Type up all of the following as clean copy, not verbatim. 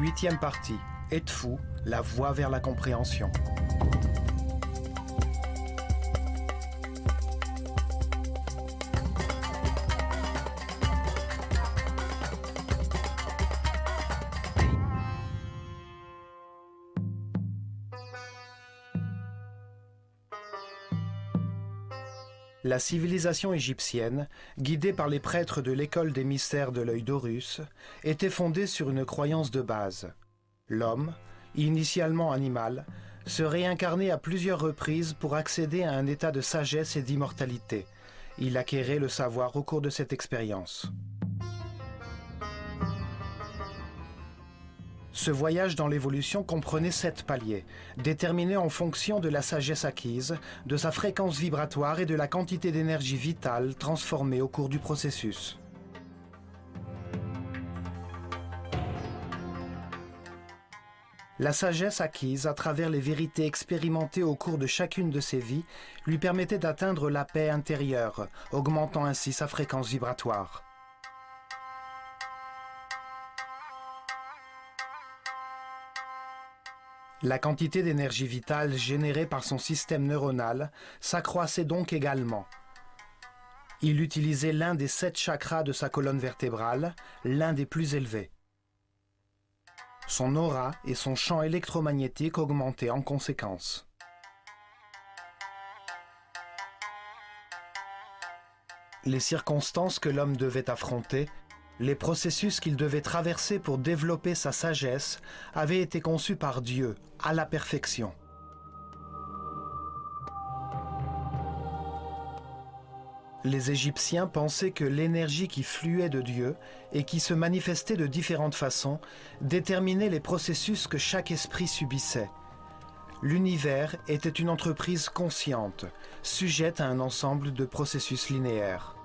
8e partie. Edfu, la voie vers la compréhension. La civilisation égyptienne, guidée par les prêtres de l'école des mystères de l'œil d'Horus, était fondée sur une croyance de base. L'homme, initialement animal, se réincarnait à plusieurs reprises pour accéder à un état de sagesse et d'immortalité. Il acquérait le savoir au cours de cette expérience. Ce voyage dans l'évolution comprenait 7 paliers, déterminés en fonction de la sagesse acquise, de sa fréquence vibratoire et de la quantité d'énergie vitale transformée au cours du processus. La sagesse acquise à travers les vérités expérimentées au cours de chacune de ses vies lui permettait d'atteindre la paix intérieure, augmentant ainsi sa fréquence vibratoire. La quantité d'énergie vitale générée par son système neuronal s'accroissait donc également. Il utilisait l'un des 7 chakras de sa colonne vertébrale, l'un des plus élevés. Son aura et son champ électromagnétique augmentaient en conséquence. Les circonstances que l'homme devait affronter, les processus qu'il devait traverser pour développer sa sagesse avaient été conçus par Dieu à la perfection. Les Égyptiens pensaient que l'énergie qui fluait de Dieu et qui se manifestait de différentes façons déterminait les processus que chaque esprit subissait. L'univers était une entreprise consciente, sujette à un ensemble de processus linéaires.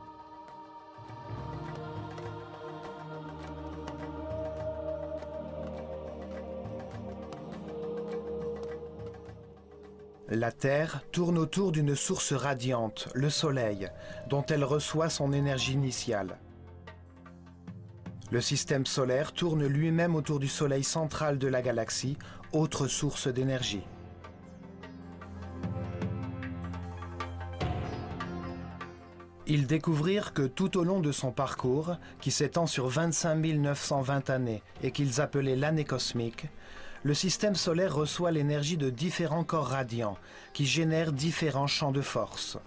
La Terre tourne autour d'une source radiante, le Soleil, dont elle reçoit son énergie initiale. Le système solaire tourne lui-même autour du Soleil central de la galaxie, autre source d'énergie. Ils découvrirent que tout au long de son parcours, qui s'étend sur 25 920 années et qu'ils appelaient l'année cosmique, le système solaire reçoit l'énergie de différents corps radiants qui génèrent différents champs de force.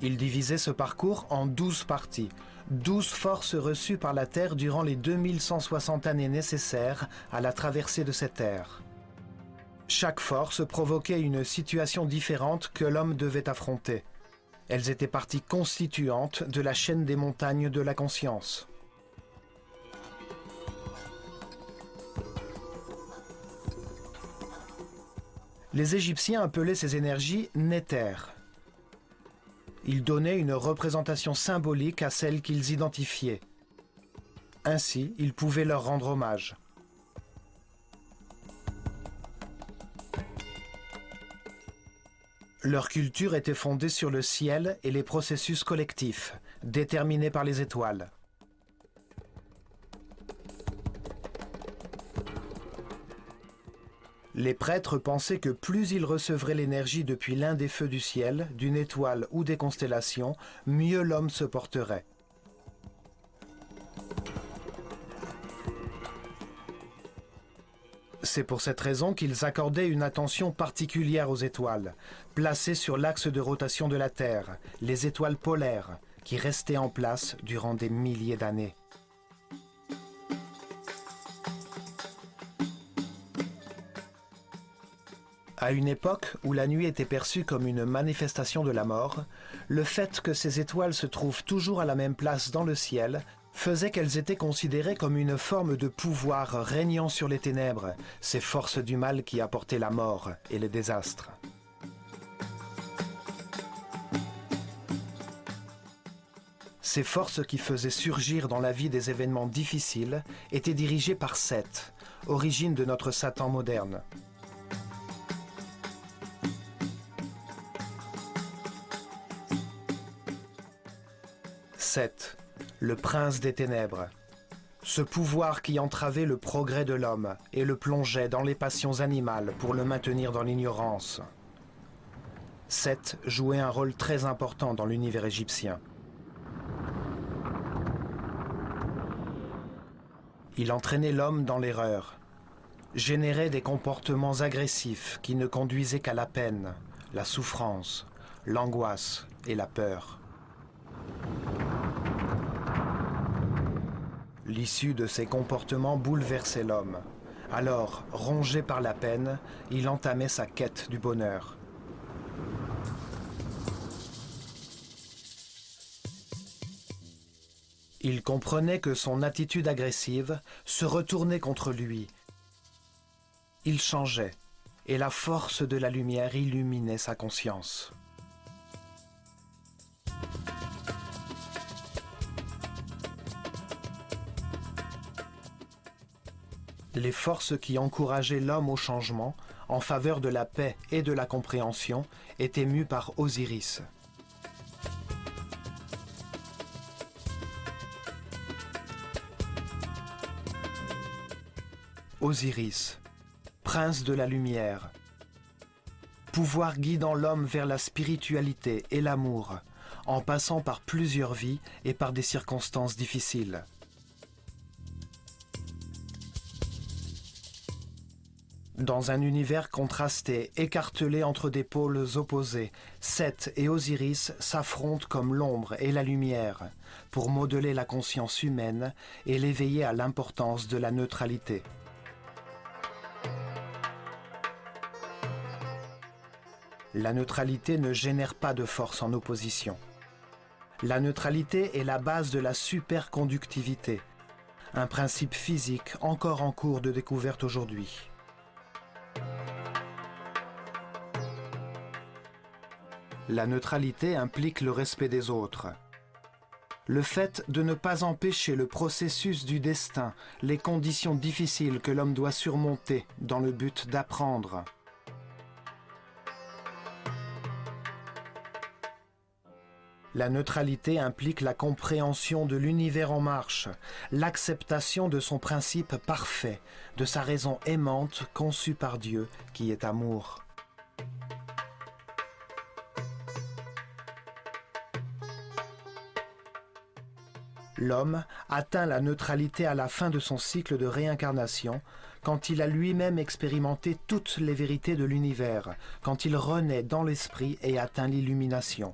Il divisait ce parcours en 12 parties, 12 forces reçues par la Terre durant les 2160 années nécessaires à la traversée de cette ère. Chaque force provoquait une situation différente que l'homme devait affronter. Elles étaient parties constituantes de la chaîne des montagnes de la conscience. Les Égyptiens appelaient ces énergies néthers. Ils donnaient une représentation symbolique à celles qu'ils identifiaient. Ainsi, ils pouvaient leur rendre hommage. Leur culture était fondée sur le ciel et les processus collectifs, déterminés par les étoiles. Les prêtres pensaient que plus ils recevraient l'énergie depuis l'un des feux du ciel, d'une étoile ou des constellations, mieux l'homme se porterait. C'est pour cette raison qu'ils accordaient une attention particulière aux étoiles, placées sur l'axe de rotation de la Terre, les étoiles polaires, qui restaient en place durant des milliers d'années. À une époque où la nuit était perçue comme une manifestation de la mort, le fait que ces étoiles se trouvent toujours à la même place dans le ciel faisait qu'elles étaient considérées comme une forme de pouvoir régnant sur les ténèbres, ces forces du mal qui apportaient la mort et le désastre. Ces forces qui faisaient surgir dans la vie des événements difficiles étaient dirigées par Seth, origine de notre Satan moderne. Seth, le prince des ténèbres. Ce pouvoir qui entravait le progrès de l'homme et le plongeait dans les passions animales pour le maintenir dans l'ignorance. Seth jouait un rôle très important dans l'univers égyptien. Il entraînait l'homme dans l'erreur, générait des comportements agressifs qui ne conduisaient qu'à la peine, la souffrance, l'angoisse et la peur. L'issue de ces comportements bouleversait l'homme. Alors, rongé par la peine, il entamait sa quête du bonheur. Il comprenait que son attitude agressive se retournait contre lui. Il changeait, et la force de la lumière illuminait sa conscience. Les forces qui encourageaient l'homme au changement, en faveur de la paix et de la compréhension, étaient mues par Osiris. Osiris, prince de la lumière. Pouvoir guidant l'homme vers la spiritualité et l'amour, en passant par plusieurs vies et par des circonstances difficiles. Dans un univers contrasté, écartelé entre des pôles opposés, Seth et Osiris s'affrontent comme l'ombre et la lumière pour modeler la conscience humaine et l'éveiller à l'importance de la neutralité. La neutralité ne génère pas de force en opposition. La neutralité est la base de la superconductivité, un principe physique encore en cours de découverte aujourd'hui. La neutralité implique le respect des autres. Le fait de ne pas empêcher le processus du destin, les conditions difficiles que l'homme doit surmonter dans le but d'apprendre. La neutralité implique la compréhension de l'univers en marche, l'acceptation de son principe parfait, de sa raison aimante conçue par Dieu qui est amour. L'homme atteint la neutralité à la fin de son cycle de réincarnation, quand il a lui-même expérimenté toutes les vérités de l'univers, quand il renaît dans l'esprit et atteint l'illumination.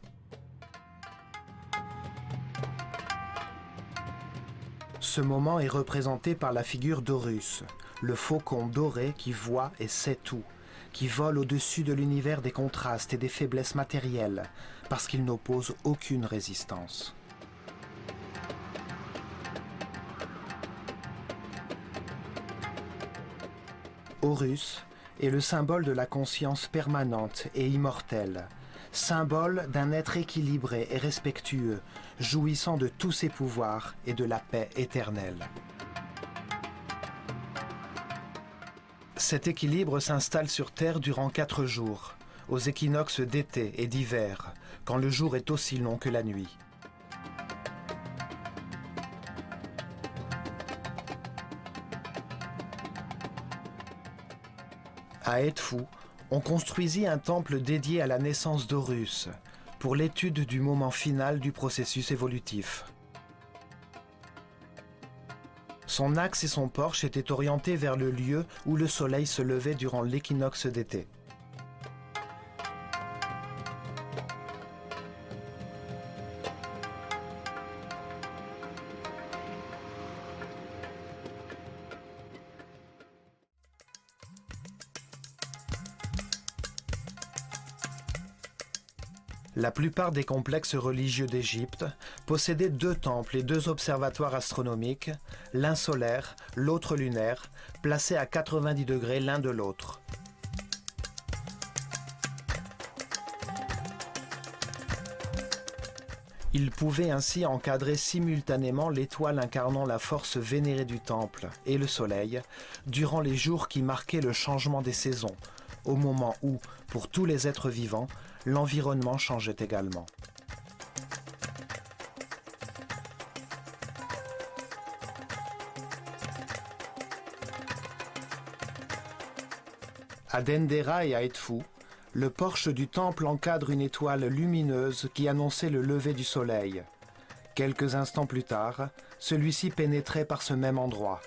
Ce moment est représenté par la figure d'Horus, le faucon doré qui voit et sait tout, qui vole au-dessus de l'univers des contrastes et des faiblesses matérielles, parce qu'il n'oppose aucune résistance. Horus est le symbole de la conscience permanente et immortelle, symbole d'un être équilibré et respectueux, jouissant de tous ses pouvoirs et de la paix éternelle. Cet équilibre s'installe sur Terre durant 4 jours, aux équinoxes d'été et d'hiver, quand le jour est aussi long que la nuit. À Edfu, on construisit un temple dédié à la naissance d'Horus, pour l'étude du moment final du processus évolutif. Son axe et son porche étaient orientés vers le lieu où le soleil se levait durant l'équinoxe d'été. La plupart des complexes religieux d'Égypte possédaient 2 temples et 2 observatoires astronomiques, l'un solaire, l'autre lunaire, placés à 90 degrés l'un de l'autre. Ils pouvaient ainsi encadrer simultanément l'étoile incarnant la force vénérée du temple et le soleil durant les jours qui marquaient le changement des saisons, au moment où, pour tous les êtres vivants, l'environnement changeait également. À Dendera et à Edfu, le porche du temple encadre une étoile lumineuse qui annonçait le lever du soleil. Quelques instants plus tard, celui-ci pénétrait par ce même endroit.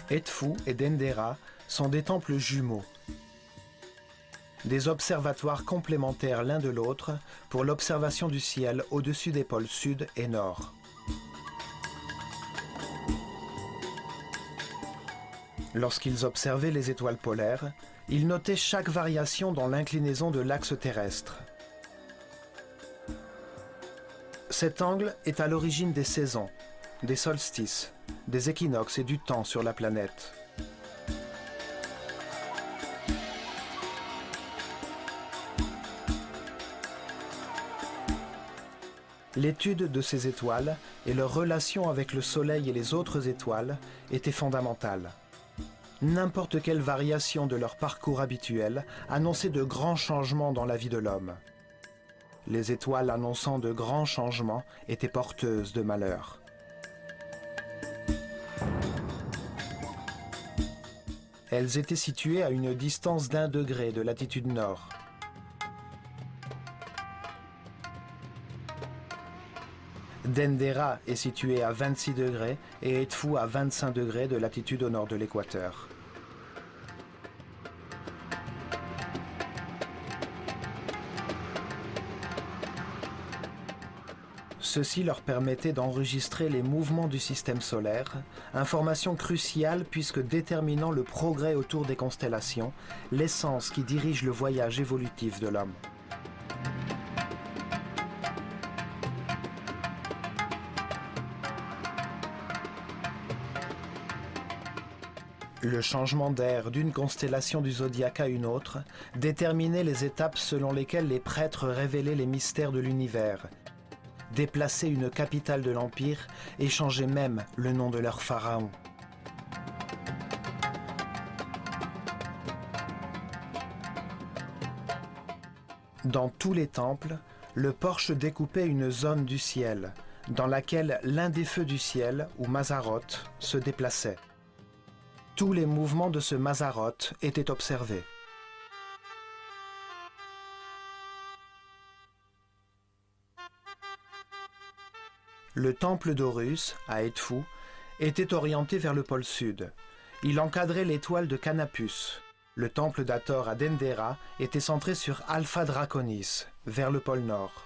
Edfu et Dendera sont des temples jumeaux, des observatoires complémentaires l'un de l'autre pour l'observation du ciel au-dessus des pôles sud et nord. Lorsqu'ils observaient les étoiles polaires, ils notaient chaque variation dans l'inclinaison de l'axe terrestre. Cet angle est à l'origine des saisons, des solstices, des équinoxes et du temps sur la planète. L'étude de ces étoiles et leur relation avec le Soleil et les autres étoiles était fondamentale. N'importe quelle variation de leur parcours habituel annonçait de grands changements dans la vie de l'homme. Les étoiles annonçant de grands changements étaient porteuses de malheur. Elles étaient situées à une distance d'1 degré de latitude nord. Dendera est situé à 26 degrés et Edfu à 25 degrés de latitude au nord de l'équateur. Ceci leur permettait d'enregistrer les mouvements du système solaire, information cruciale puisque déterminant le progrès autour des constellations, l'essence qui dirige le voyage évolutif de l'homme. Le changement d'air d'une constellation du zodiaque à une autre déterminait les étapes selon lesquelles les prêtres révélaient les mystères de l'univers, déplaçaient une capitale de l'Empire et changeaient même le nom de leur pharaon. Dans tous les temples, le porche découpait une zone du ciel, dans laquelle l'un des feux du ciel, ou Mazzaroth, se déplaçait. Tous les mouvements de ce Mazzaroth étaient observés. Le temple d'Horus, à Edfu, était orienté vers le pôle sud. Il encadrait l'étoile de Canopus. Le temple d'Hathor à Dendera était centré sur Alpha Draconis, vers le pôle nord.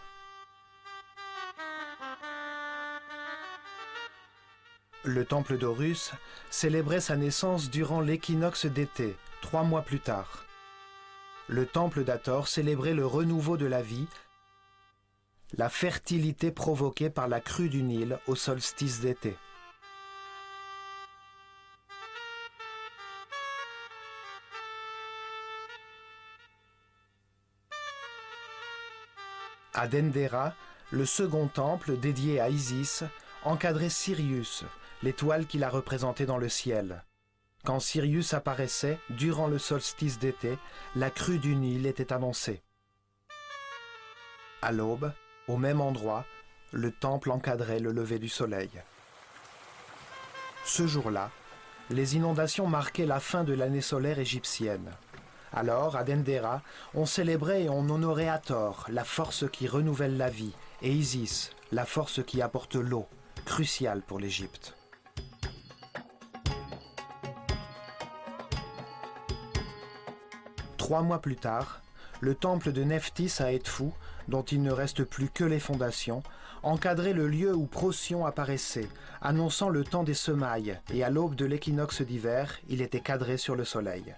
Le temple d'Horus célébrait sa naissance durant l'équinoxe d'été, 3 mois plus tard. Le temple d'Hathor célébrait le renouveau de la vie, la fertilité provoquée par la crue du Nil au solstice d'été. À Dendera, le second temple dédié à Isis encadrait Sirius, l'étoile qui la représentait dans le ciel. Quand Sirius apparaissait, durant le solstice d'été, la crue du Nil était annoncée. À l'aube, au même endroit, le temple encadrait le lever du soleil. Ce jour-là, les inondations marquaient la fin de l'année solaire égyptienne. Alors, à Dendera, on célébrait et on honorait Hathor, la force qui renouvelle la vie, et Isis, la force qui apporte l'eau, cruciale pour l'Égypte. Trois mois plus tard, le temple de Nephthys à Edfu, dont il ne reste plus que les fondations, encadrait le lieu où Procyon apparaissait, annonçant le temps des semailles, et à l'aube de l'équinoxe d'hiver, il était cadré sur le soleil.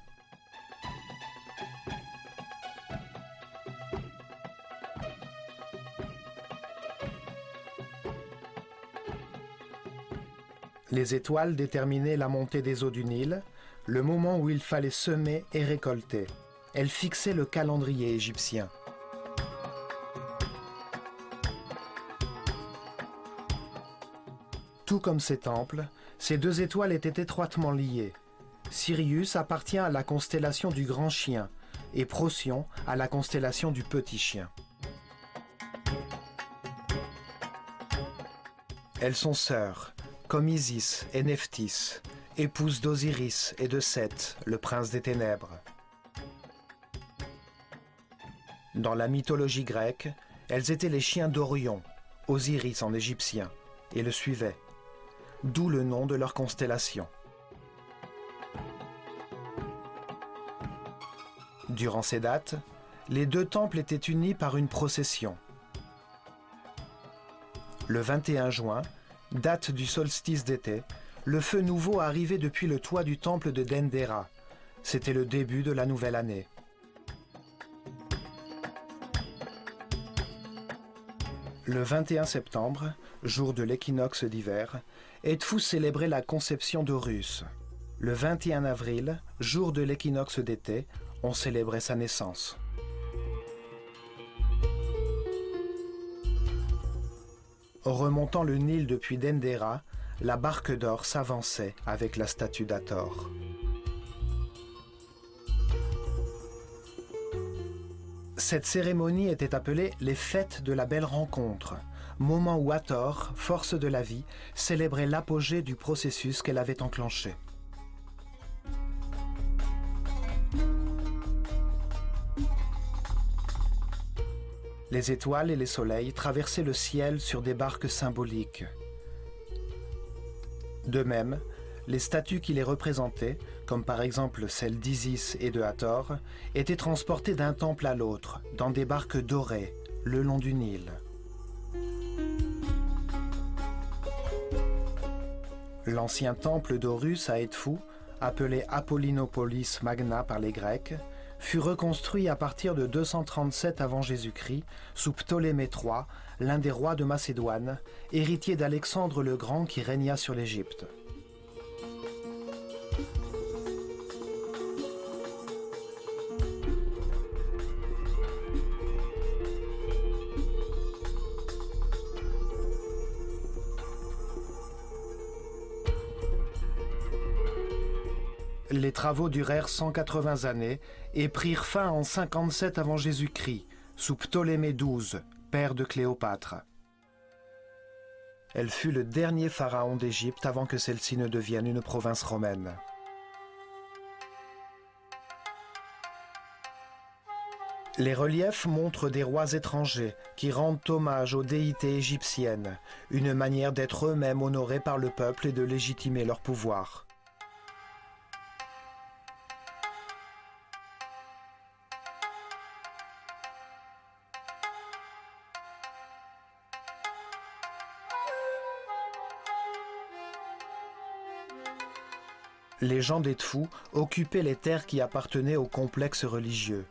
Les étoiles déterminaient la montée des eaux du Nil, le moment où il fallait semer et récolter. Elles fixaient le calendrier égyptien. Tout comme ces temples, ces deux étoiles étaient étroitement liées. Sirius appartient à la constellation du Grand Chien et Procyon à la constellation du Petit Chien. Elles sont sœurs, comme Isis et Nephthys, épouse d'Osiris et de Seth, le prince des ténèbres. Dans la mythologie grecque, elles étaient les chiens d'Orion, Osiris en égyptien, et le suivaient, d'où le nom de leur constellation. Durant ces dates, les deux temples étaient unis par une procession. Le 21 juin, date du solstice d'été, le feu nouveau arrivait depuis le toit du temple de Dendera. C'était le début de la nouvelle année. Le 21 septembre, jour de l'équinoxe d'hiver, Edfu célébrait la conception d'Horus. Le 21 avril, jour de l'équinoxe d'été, on célébrait sa naissance. Remontant le Nil depuis Dendera, la barque d'or s'avançait avec la statue d'Hathor. Cette cérémonie était appelée les Fêtes de la Belle Rencontre, moment où Hathor, force de la vie, célébrait l'apogée du processus qu'elle avait enclenché. Les étoiles et les soleils traversaient le ciel sur des barques symboliques. De même, les statues qui les représentaient, comme par exemple celle d'Isis et de Hathor, étaient transportées d'un temple à l'autre, dans des barques dorées, le long du Nil. L'ancien temple d'Horus à Edfu, appelé Apollinopolis Magna par les Grecs, fut reconstruit à partir de 237 avant Jésus-Christ sous Ptolémée III, l'un des rois de Macédoine, héritier d'Alexandre le Grand qui régna sur l'Égypte. Les travaux durèrent 180 années et prirent fin en 57 avant Jésus-Christ, sous Ptolémée XII, père de Cléopâtre. Elle fut le dernier pharaon d'Égypte avant que celle-ci ne devienne une province romaine. Les reliefs montrent des rois étrangers qui rendent hommage aux déités égyptiennes, une manière d'être eux-mêmes honorés par le peuple et de légitimer leur pouvoir. Les gens d'Edfu occupaient les terres qui appartenaient au complexe religieux.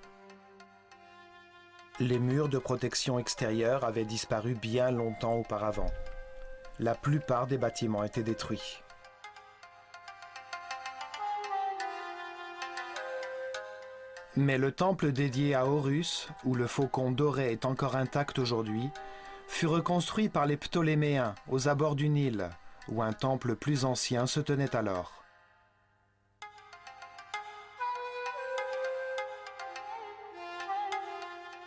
Les murs de protection extérieure avaient disparu bien longtemps auparavant. La plupart des bâtiments étaient détruits. Mais le temple dédié à Horus, où le faucon doré est encore intact aujourd'hui, fut reconstruit par les Ptoléméens aux abords du Nil, où un temple plus ancien se tenait alors.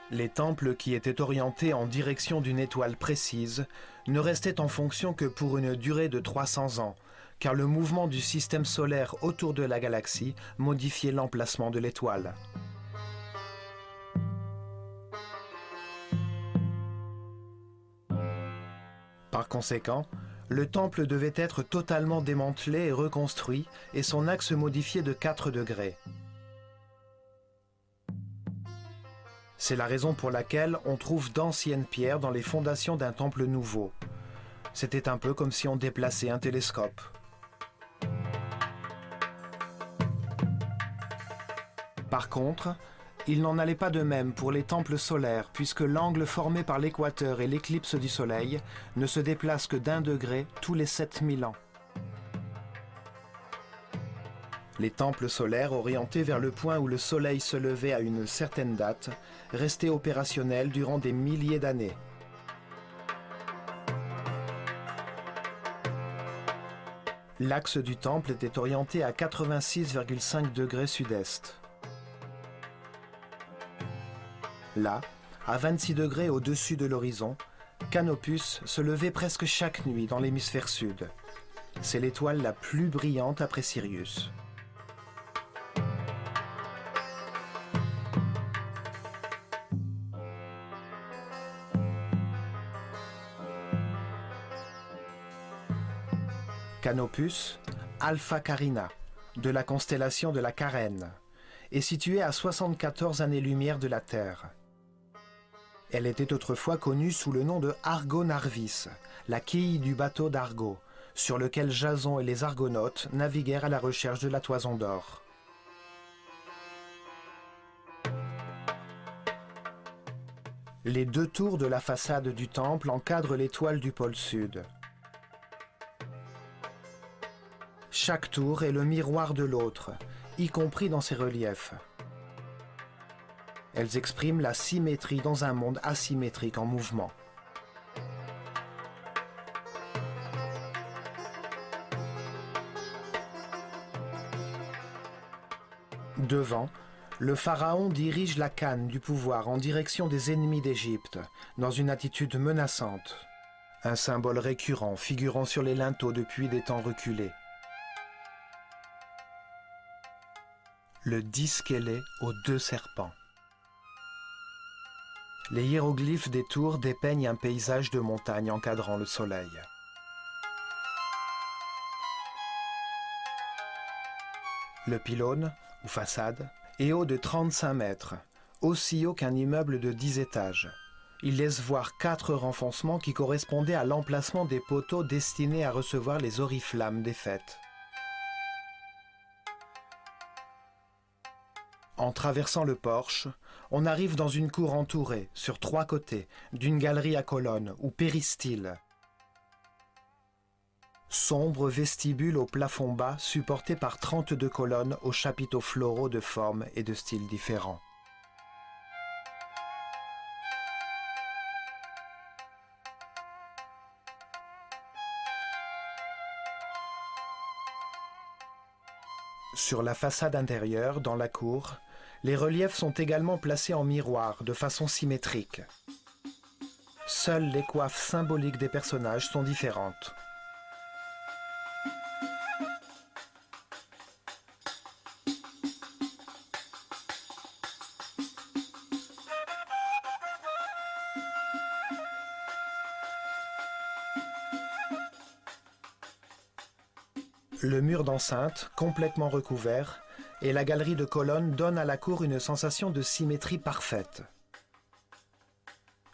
Les temples qui étaient orientés en direction d'une étoile précise ne restaient en fonction que pour une durée de 300 ans, car le mouvement du système solaire autour de la galaxie modifiait l'emplacement de l'étoile. Par conséquent, le temple devait être totalement démantelé et reconstruit et son axe modifié de 4 degrés. C'est la raison pour laquelle on trouve d'anciennes pierres dans les fondations d'un temple nouveau. C'était un peu comme si on déplaçait un télescope. Par contre, il n'en allait pas de même pour les temples solaires, puisque l'angle formé par l'équateur et l'éclipse du Soleil ne se déplace que d'1 degré tous les 7000 ans. Les temples solaires orientés vers le point où le Soleil se levait à une certaine date restaient opérationnels durant des milliers d'années. L'axe du temple était orienté à 86,5 degrés sud-est. Là, à 26 degrés au-dessus de l'horizon, Canopus se levait presque chaque nuit dans l'hémisphère sud. C'est l'étoile la plus brillante après Sirius. Canopus, Alpha Carina, de la constellation de la Carène, est située à 74 années-lumière de la Terre. Elle était autrefois connue sous le nom de Argo Narvis, la quille du bateau d'Argo, sur lequel Jason et les Argonautes naviguèrent à la recherche de la toison d'or. Les deux tours de la façade du temple encadrent l'étoile du pôle sud. Chaque tour est le miroir de l'autre, y compris dans ses reliefs. Elles expriment la symétrie dans un monde asymétrique en mouvement. Devant, le pharaon dirige la canne du pouvoir en direction des ennemis d'Égypte, dans une attitude menaçante. Un symbole récurrent figurant sur les linteaux depuis des temps reculés. Le disque ailé aux deux serpents. Les hiéroglyphes des tours dépeignent un paysage de montagne encadrant le soleil. Le pylône, ou façade, est haut de 35 mètres, aussi haut qu'un immeuble de 10 étages. Il laisse voir 4 renfoncements qui correspondaient à l'emplacement des poteaux destinés à recevoir les oriflammes des fêtes. En traversant le porche, on arrive dans une cour entourée, sur 3 côtés, d'une galerie à colonnes ou péristyle. Sombre vestibule au plafond bas supporté par 32 colonnes aux chapiteaux floraux de formes et de styles différents. Sur la façade intérieure, dans la cour, les reliefs sont également placés en miroir de façon symétrique. Seules les coiffes symboliques des personnages sont différentes. Le mur d'enceinte, complètement recouvert, et la galerie de colonnes donnent à la cour une sensation de symétrie parfaite.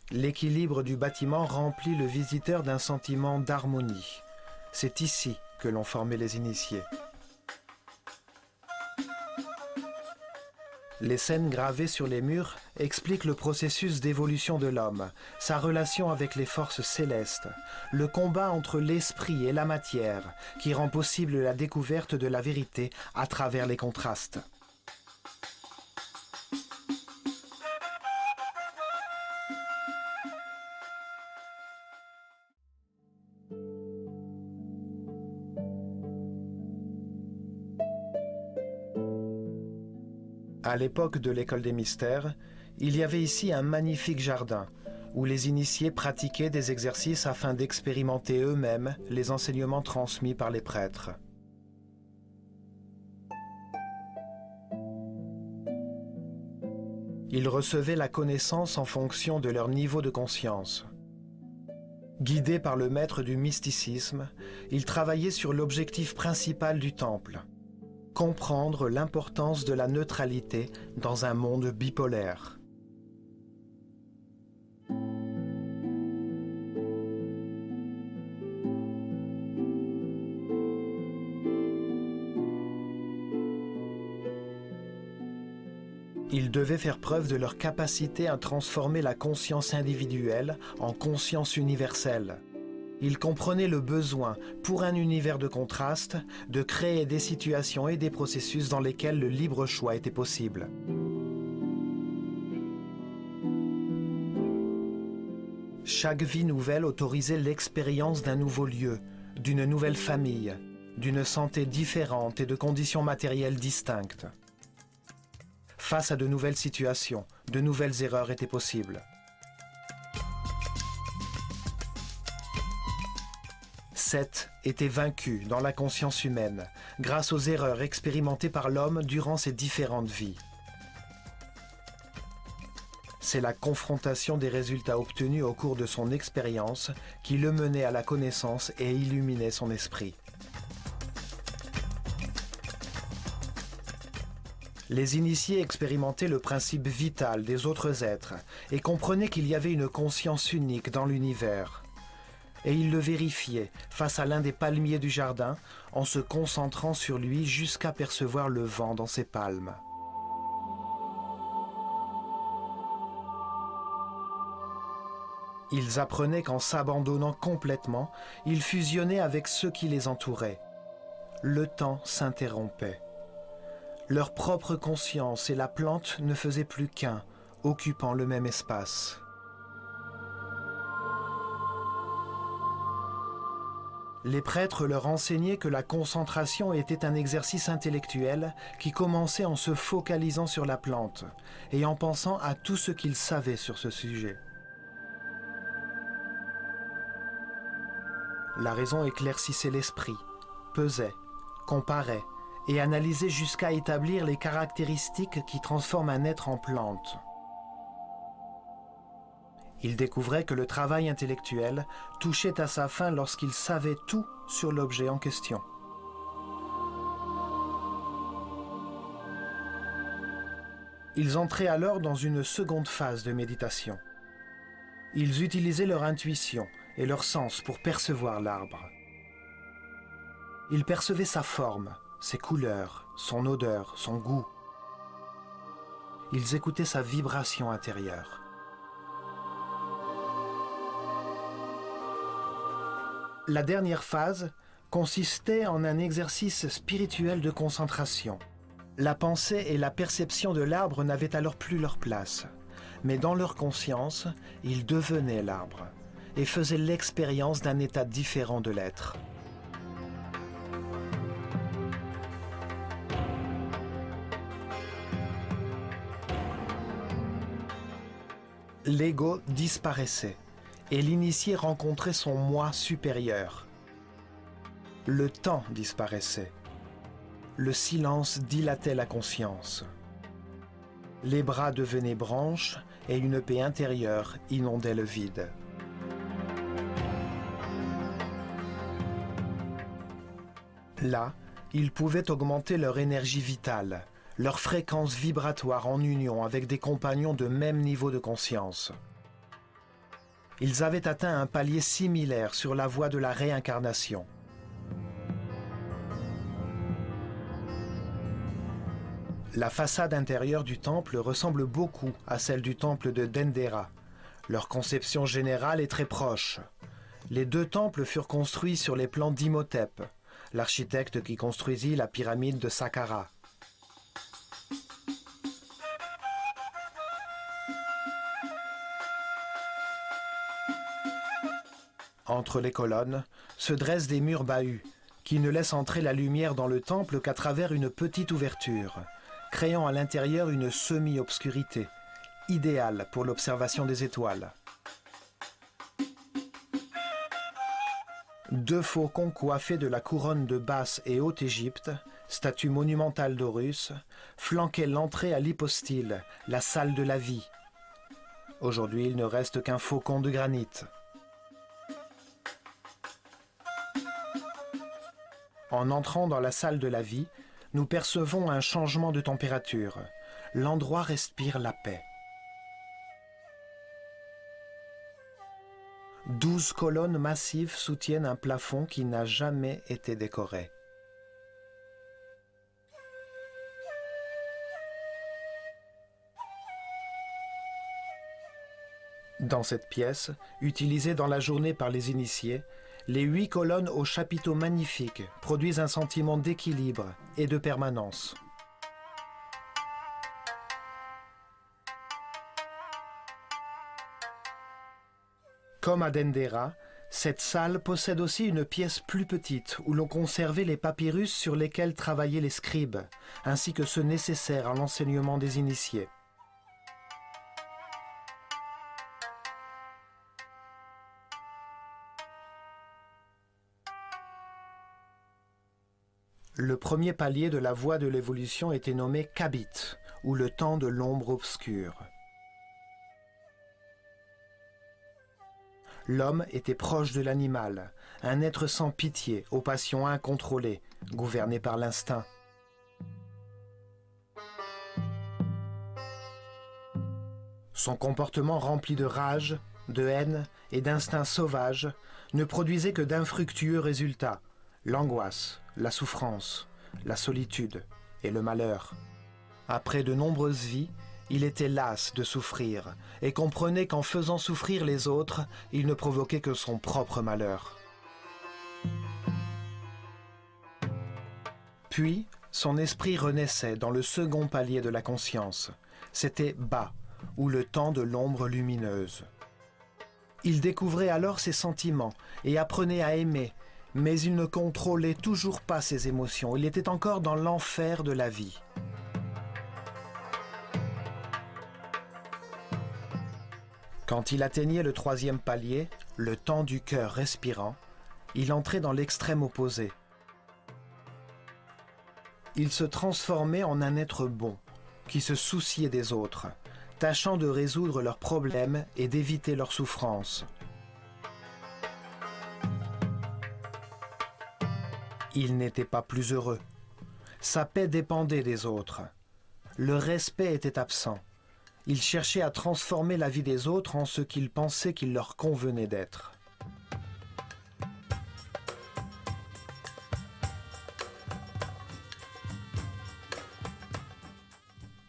L'équilibre du bâtiment remplit le visiteur d'un sentiment d'harmonie. C'est ici que l'ont formé les initiés. Les scènes gravées sur les murs expliquent le processus d'évolution de l'homme, sa relation avec les forces célestes, le combat entre l'esprit et la matière qui rend possible la découverte de la vérité à travers les contrastes. À l'époque de l'école des mystères, il y avait ici un magnifique jardin où les initiés pratiquaient des exercices afin d'expérimenter eux-mêmes les enseignements transmis par les prêtres. Ils recevaient la connaissance en fonction de leur niveau de conscience. Guidés par le maître du mysticisme, ils travaillaient sur l'objectif principal du temple. Comprendre l'importance de la neutralité dans un monde bipolaire. Ils devaient faire preuve de leur capacité à transformer la conscience individuelle en conscience universelle. Ils comprenaient le besoin, pour un univers de contraste, de créer des situations et des processus dans lesquels le libre choix était possible. Chaque vie nouvelle autorisait l'expérience d'un nouveau lieu, d'une nouvelle famille, d'une santé différente et de conditions matérielles distinctes. Face à de nouvelles situations, de nouvelles erreurs étaient possibles. Seth était vaincu dans la conscience humaine grâce aux erreurs expérimentées par l'homme durant ses différentes vies. C'est la confrontation des résultats obtenus au cours de son expérience qui le menait à la connaissance et illuminait son esprit. Les initiés expérimentaient le principe vital des autres êtres et comprenaient qu'il y avait une conscience unique dans l'univers. Et ils le vérifiaient face à l'un des palmiers du jardin en se concentrant sur lui jusqu'à percevoir le vent dans ses palmes. Ils apprenaient qu'en s'abandonnant complètement, ils fusionnaient avec ceux qui les entouraient. Le temps s'interrompait. Leur propre conscience et la plante ne faisaient plus qu'un, occupant le même espace. Les prêtres leur enseignaient que la concentration était un exercice intellectuel qui commençait en se focalisant sur la plante et en pensant à tout ce qu'ils savaient sur ce sujet. La raison éclaircissait l'esprit, pesait, comparait et analysait jusqu'à établir les caractéristiques qui transforment un être en plante. Il découvrait que le travail intellectuel touchait à sa fin lorsqu'il savait tout sur l'objet en question. Ils entraient alors dans une seconde phase de méditation. Ils utilisaient leur intuition et leur sens pour percevoir l'arbre. Ils percevaient sa forme, ses couleurs, son odeur, son goût. Ils écoutaient sa vibration intérieure. La dernière phase consistait en un exercice spirituel de concentration. La pensée et la perception de l'arbre n'avaient alors plus leur place, mais dans leur conscience, ils devenaient l'arbre et faisaient l'expérience d'un état différent de l'être. L'ego disparaissait et l'initié rencontrait son moi supérieur. Le temps disparaissait. Le silence dilatait la conscience. Les bras devenaient branches et une paix intérieure inondait le vide. Là, ils pouvaient augmenter leur énergie vitale, leur fréquence vibratoire en union avec des compagnons de même niveau de conscience. Ils avaient atteint un palier similaire sur la voie de la réincarnation. La façade intérieure du temple ressemble beaucoup à celle du temple de Dendera. Leur conception générale est très proche. Les deux temples furent construits sur les plans d'Imhotep, l'architecte qui construisit la pyramide de Saqqara. Entre les colonnes se dressent des murs bahus qui ne laissent entrer la lumière dans le temple qu'à travers une petite ouverture, créant à l'intérieur une semi-obscurité, idéale pour l'observation des étoiles. Deux faucons coiffés de la couronne de Basse et Haute-Égypte, statue monumentale d'Horus, flanquaient l'entrée à l'hypostyle, la salle de la vie. Aujourd'hui, il ne reste qu'un faucon de granit. En entrant dans la salle de la vie, nous percevons un changement de température. L'endroit respire la paix. 12 colonnes massives soutiennent un plafond qui n'a jamais été décoré. Dans cette pièce, utilisée dans la journée par les initiés, les 8 colonnes aux chapiteaux magnifiques produisent un sentiment d'équilibre et de permanence. Comme à Dendera, cette salle possède aussi une pièce plus petite où l'on conservait les papyrus sur lesquels travaillaient les scribes, ainsi que ceux nécessaires à l'enseignement des initiés. Le premier palier de la voie de l'évolution était nommé Kabit, ou le temps de l'ombre obscure. L'homme était proche de l'animal, un être sans pitié, aux passions incontrôlées, gouverné par l'instinct. Son comportement rempli de rage, de haine et d'instincts sauvages ne produisait que d'infructueux résultats, l'angoisse, la souffrance, la solitude et le malheur. Après de nombreuses vies, il était las de souffrir et comprenait qu'en faisant souffrir les autres, il ne provoquait que son propre malheur. Puis, son esprit renaissait dans le second palier de la conscience. C'était Ba, ou le temps de l'ombre lumineuse. Il découvrait alors ses sentiments et apprenait à aimer, mais il ne contrôlait toujours pas ses émotions. Il était encore dans l'enfer de la vie. Quand il atteignait le troisième palier, le temps du cœur respirant, il entrait dans l'extrême opposé. Il se transformait en un être bon, qui se souciait des autres, tâchant de résoudre leurs problèmes et d'éviter leurs souffrances. Il n'était pas plus heureux. Sa paix dépendait des autres. Le respect était absent. Il cherchait à transformer la vie des autres en ce qu'il pensait qu'il leur convenait d'être.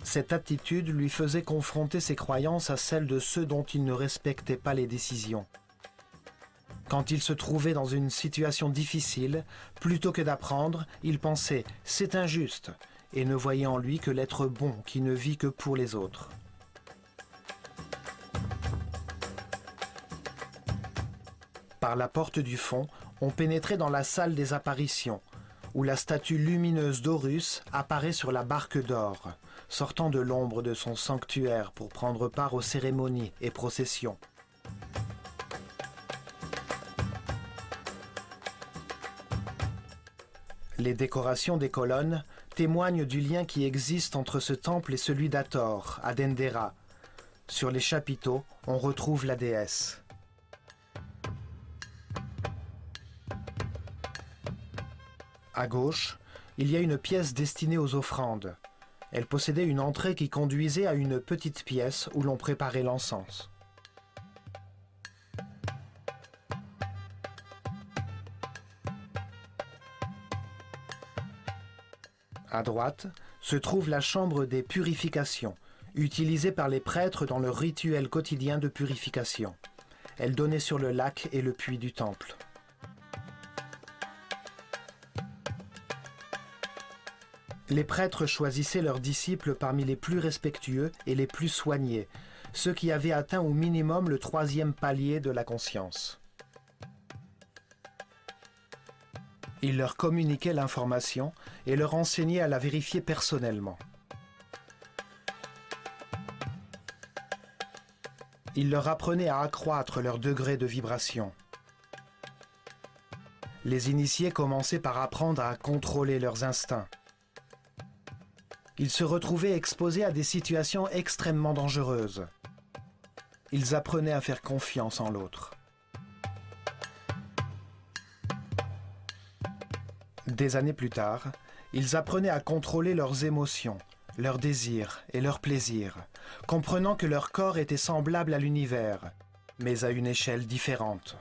Cette attitude lui faisait confronter ses croyances à celles de ceux dont il ne respectait pas les décisions. Quand il se trouvait dans une situation difficile, plutôt que d'apprendre, il pensait « c'est injuste » et ne voyait en lui que l'être bon qui ne vit que pour les autres. Par la porte du fond, on pénétrait dans la salle des apparitions, où la statue lumineuse d'Horus apparaît sur la barque d'or, sortant de l'ombre de son sanctuaire pour prendre part aux cérémonies et processions. Les décorations des colonnes témoignent du lien qui existe entre ce temple et celui d'Hathor, à Dendera. Sur les chapiteaux, on retrouve la déesse. À gauche, il y a une pièce destinée aux offrandes. Elle possédait une entrée qui conduisait à une petite pièce où l'on préparait l'encens. À droite se trouve la chambre des purifications, utilisée par les prêtres dans leur rituel quotidien de purification. Elle donnait sur le lac et le puits du temple. Les prêtres choisissaient leurs disciples parmi les plus respectueux et les plus soignés, ceux qui avaient atteint au minimum le troisième palier de la conscience. Ils leur communiquaient l'information et leur enseignaient à la vérifier personnellement. Ils leur apprenaient à accroître leur degré de vibration. Les initiés commençaient par apprendre à contrôler leurs instincts. Ils se retrouvaient exposés à des situations extrêmement dangereuses. Ils apprenaient à faire confiance en l'autre. Des années plus tard, ils apprenaient à contrôler leurs émotions, leurs désirs et leurs plaisirs, comprenant que leur corps était semblable à l'univers, mais à une échelle différente.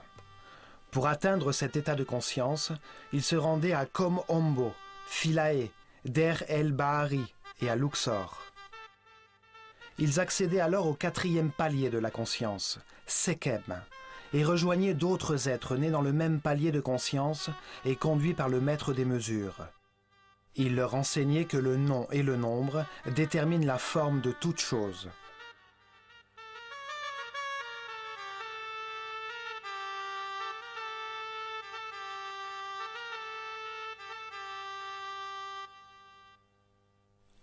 Pour atteindre cet état de conscience, ils se rendaient à Kom Ombo, Philae, Der El Bahari et à Luxor. Ils accédaient alors au quatrième palier de la conscience, Sekem, et rejoignaient d'autres êtres nés dans le même palier de conscience et conduits par le maître des mesures. Il leur enseignait que le nom et le nombre déterminent la forme de toute chose.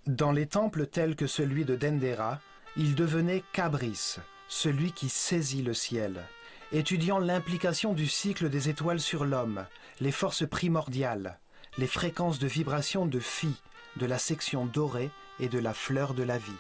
Dans les temples tels que celui de Dendera, il devenait Kabris, celui qui saisit le ciel, étudiant l'implication du cycle des étoiles sur l'homme, les forces primordiales, les fréquences de vibration de Phi, de la section dorée et de la fleur de la vie.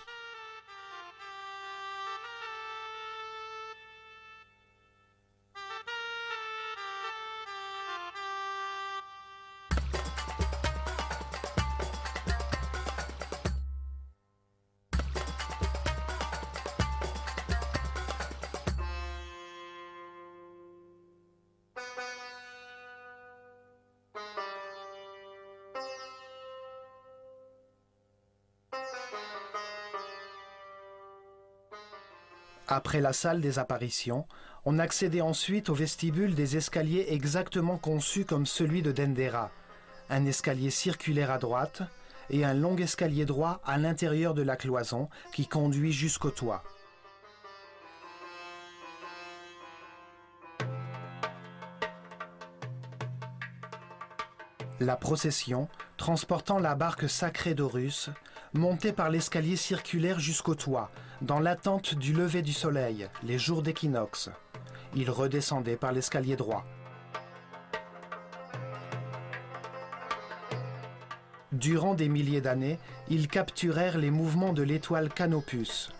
Après la salle des apparitions, on accédait ensuite au vestibule des escaliers exactement conçus comme celui de Dendera, un escalier circulaire à droite et un long escalier droit à l'intérieur de la cloison qui conduit jusqu'au toit. La procession, transportant la barque sacrée d'Horus, montait par l'escalier circulaire jusqu'au toit, dans l'attente du lever du soleil, les jours d'équinoxe. Il redescendait par l'escalier droit. Durant des milliers d'années, ils capturèrent les mouvements de l'étoile Canopus.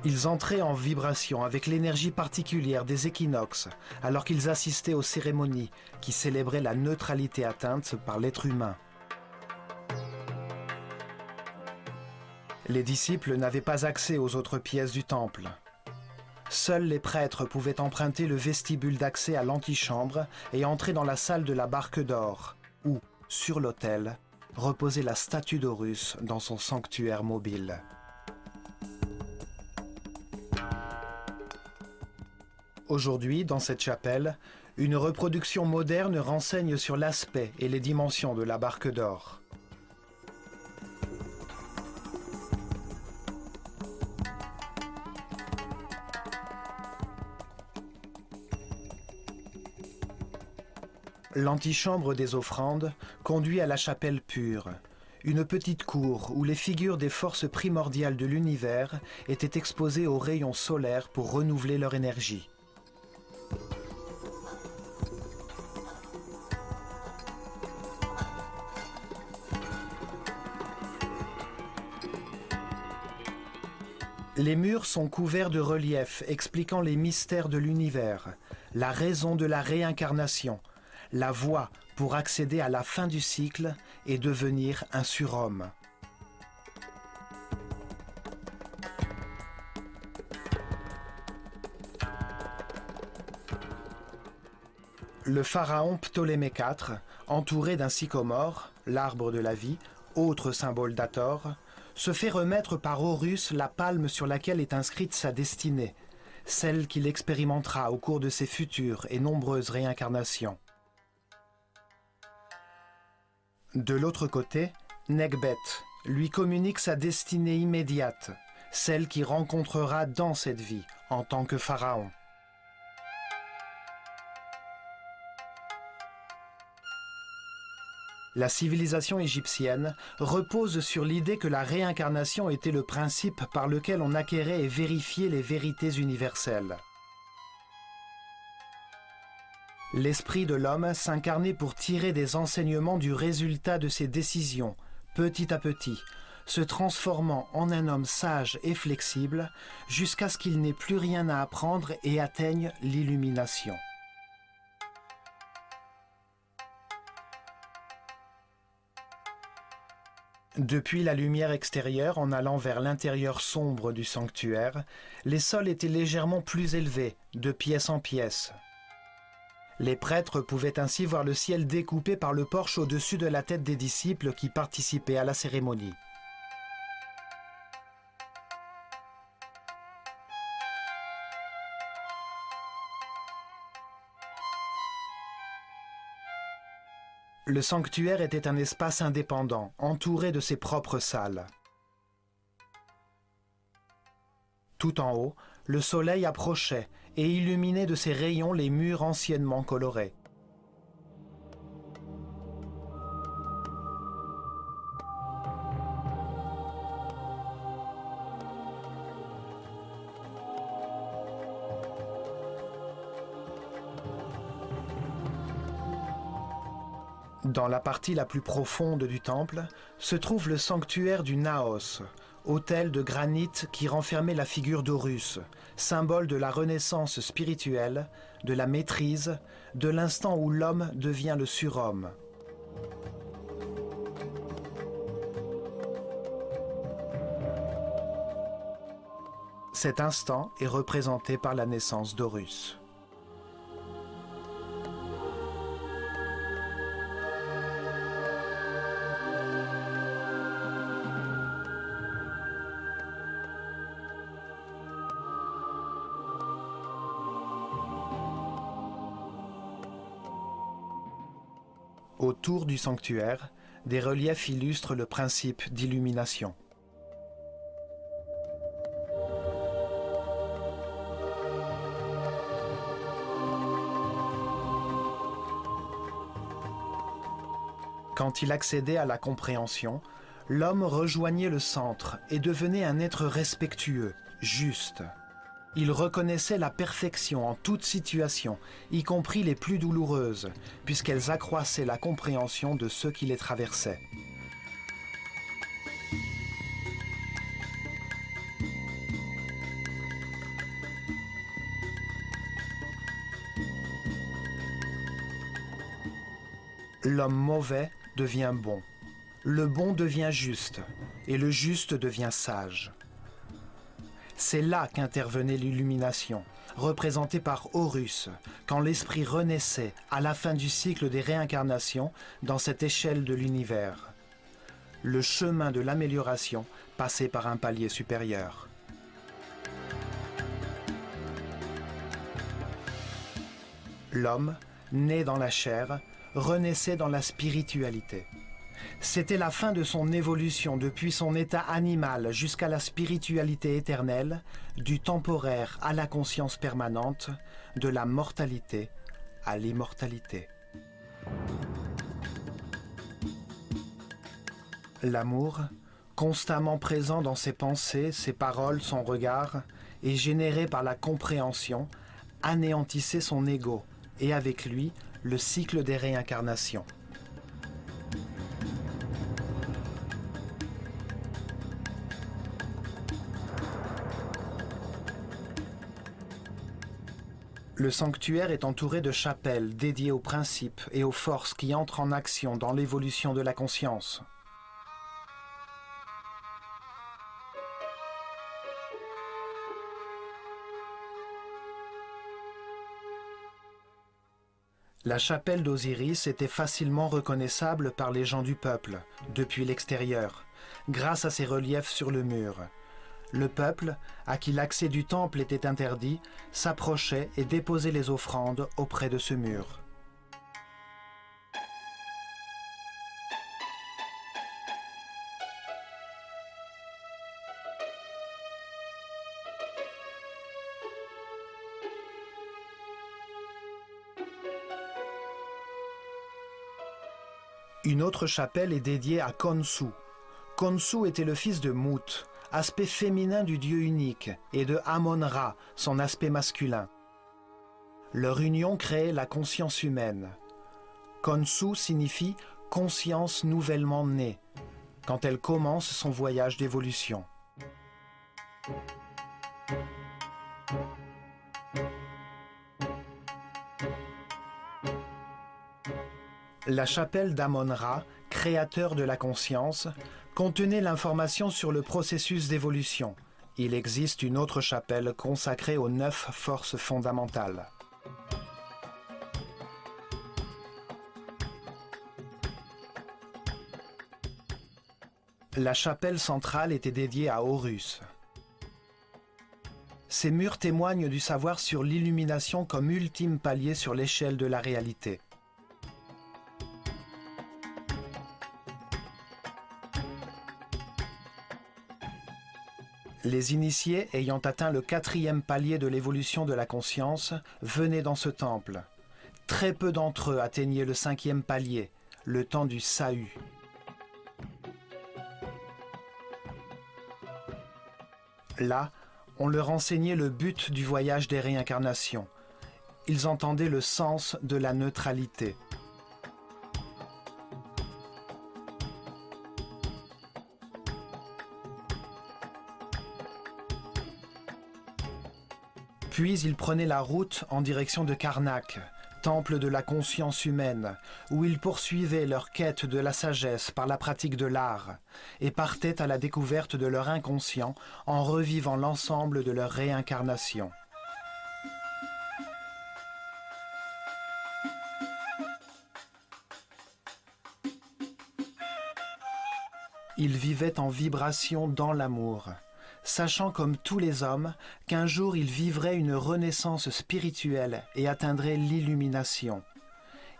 Ils entraient en vibration avec l'énergie particulière des équinoxes, alors qu'ils assistaient aux cérémonies qui célébraient la neutralité atteinte par l'être humain. Les disciples n'avaient pas accès aux autres pièces du temple. Seuls les prêtres pouvaient emprunter le vestibule d'accès à l'antichambre et entrer dans la salle de la barque d'or, où, sur l'autel, reposait la statue d'Horus dans son sanctuaire mobile. Aujourd'hui, dans cette chapelle, une reproduction moderne renseigne sur l'aspect et les dimensions de la barque d'or. L'antichambre des offrandes conduit à la chapelle pure, une petite cour où les figures des forces primordiales de l'univers étaient exposées aux rayons solaires pour renouveler leur énergie. Les murs sont couverts de reliefs expliquant les mystères de l'univers, la raison de la réincarnation, la voie pour accéder à la fin du cycle et devenir un surhomme. Le pharaon Ptolémée IV, entouré d'un sycomore, l'arbre de la vie, autre symbole d'Hathor, se fait remettre par Horus la palme sur laquelle est inscrite sa destinée, celle qu'il expérimentera au cours de ses futures et nombreuses réincarnations. De l'autre côté, Nekhbet lui communique sa destinée immédiate, celle qu'il rencontrera dans cette vie en tant que pharaon. La civilisation égyptienne repose sur l'idée que la réincarnation était le principe par lequel on acquérait et vérifiait les vérités universelles. L'esprit de l'homme s'incarnait pour tirer des enseignements du résultat de ses décisions, petit à petit, se transformant en un homme sage et flexible jusqu'à ce qu'il n'ait plus rien à apprendre et atteigne l'illumination. Depuis la lumière extérieure en allant vers l'intérieur sombre du sanctuaire, les sols étaient légèrement plus élevés, de pièce en pièce. Les prêtres pouvaient ainsi voir le ciel découpé par le porche au-dessus de la tête des disciples qui participaient à la cérémonie. Le sanctuaire était un espace indépendant, entouré de ses propres salles. Tout en haut, le soleil approchait et illuminait de ses rayons les murs anciennement colorés. Dans la partie la plus profonde du temple se trouve le sanctuaire du Naos, autel de granit qui renfermait la figure d'Horus, symbole de la renaissance spirituelle, de la maîtrise, de l'instant où l'homme devient le surhomme. Cet instant est représenté par la naissance d'Horus. Autour du sanctuaire, des reliefs illustrent le principe d'illumination. Quand il accédait à la compréhension, l'homme rejoignait le centre et devenait un être respectueux, juste. Il reconnaissait la perfection en toute situation, y compris les plus douloureuses, puisqu'elles accroissaient la compréhension de ceux qui les traversaient. L'homme mauvais devient bon, le bon devient juste, et le juste devient sage. C'est là qu'intervenait l'illumination, représentée par Horus, quand l'esprit renaissait à la fin du cycle des réincarnations dans cette échelle de l'univers. Le chemin de l'amélioration passait par un palier supérieur. L'homme, né dans la chair, renaissait dans la spiritualité. C'était la fin de son évolution depuis son état animal jusqu'à la spiritualité éternelle, du temporaire à la conscience permanente, de la mortalité à l'immortalité. L'amour, constamment présent dans ses pensées, ses paroles, son regard, et généré par la compréhension, anéantissait son ego, et avec lui, le cycle des réincarnations. Le sanctuaire est entouré de chapelles dédiées aux principes et aux forces qui entrent en action dans l'évolution de la conscience. La chapelle d'Osiris était facilement reconnaissable par les gens du peuple, depuis l'extérieur, grâce à ses reliefs sur le mur. Le peuple, à qui l'accès du temple était interdit, s'approchait et déposait les offrandes auprès de ce mur. Une autre chapelle est dédiée à Khonsu. Khonsu était le fils de Mut, aspect féminin du dieu unique, et de Amon-Ra, son aspect masculin. Leur union créait la conscience humaine. Khonsu signifie « conscience nouvellement née », quand elle commence son voyage d'évolution. La chapelle d'Amon-Ra, créateur de la conscience, contenait l'information sur le processus d'évolution. Il existe une autre chapelle consacrée aux 9 forces fondamentales. La chapelle centrale était dédiée à Horus. Ces murs témoignent du savoir sur l'illumination comme ultime palier sur l'échelle de la réalité. Les initiés ayant atteint le 4e palier de l'évolution de la conscience venaient dans ce temple. Très peu d'entre eux atteignaient le 5e palier, le temps du Sahu. Là, on leur enseignait le but du voyage des réincarnations. Ils entendaient le sens de la neutralité. Puis ils prenaient la route en direction de Karnak, temple de la conscience humaine, où ils poursuivaient leur quête de la sagesse par la pratique de l'art, et partaient à la découverte de leur inconscient en revivant l'ensemble de leur réincarnation. Ils vivaient en vibration dans l'amour, sachant comme tous les hommes qu'un jour ils vivraient une renaissance spirituelle et atteindraient l'illumination.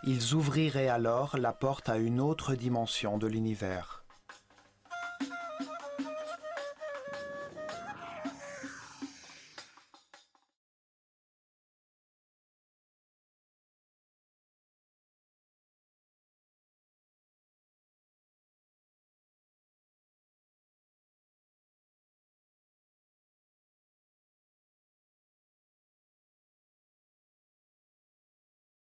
Ils ouvriraient alors la porte à une autre dimension de l'univers.